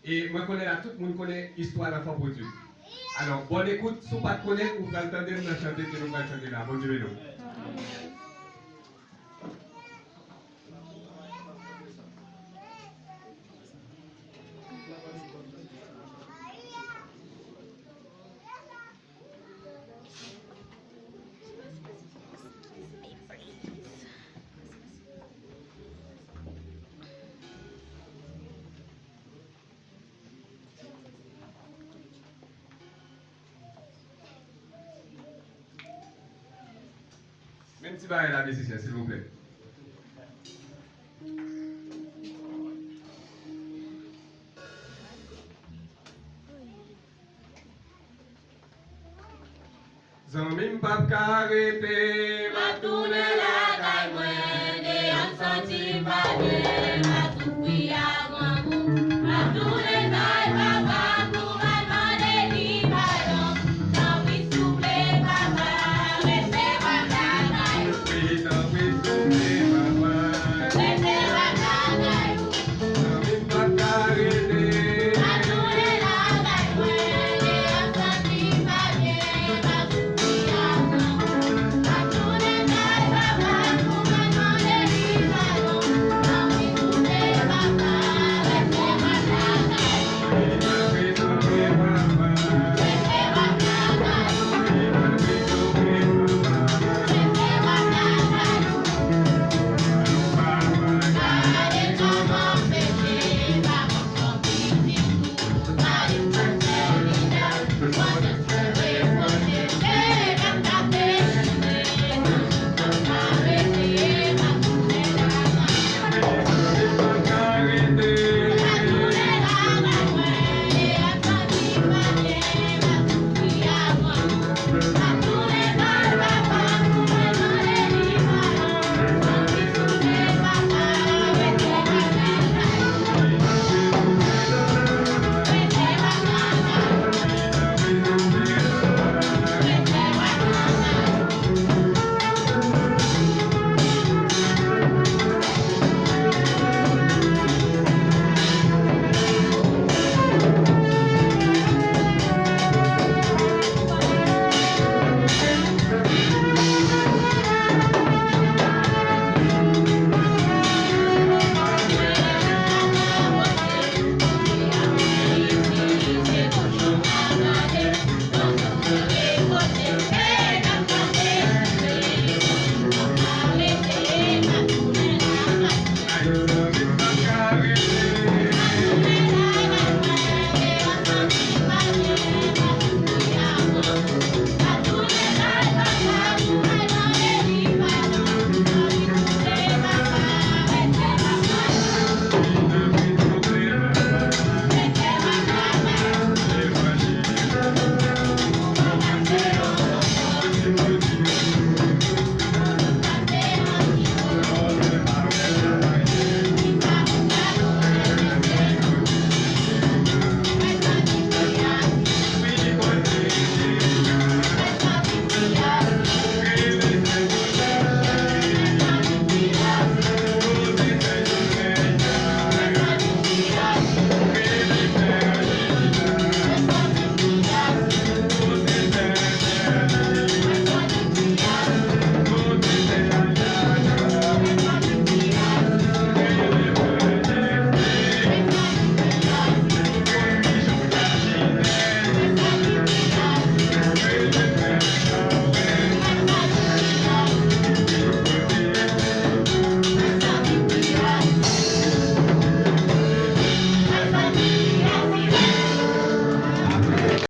Et moi, connais là, tout le monde connaît l'histoire de la femme Dieu. Alors, bonne écoute, si vous ne connaissez pas, vous allez entendre nous chanter que nous allons chanter là. Bon Dieu, nous. Même si vous avez la musicien, s'il vous plaît. Zamim pap karete, ma tourne la caille, de un senti pas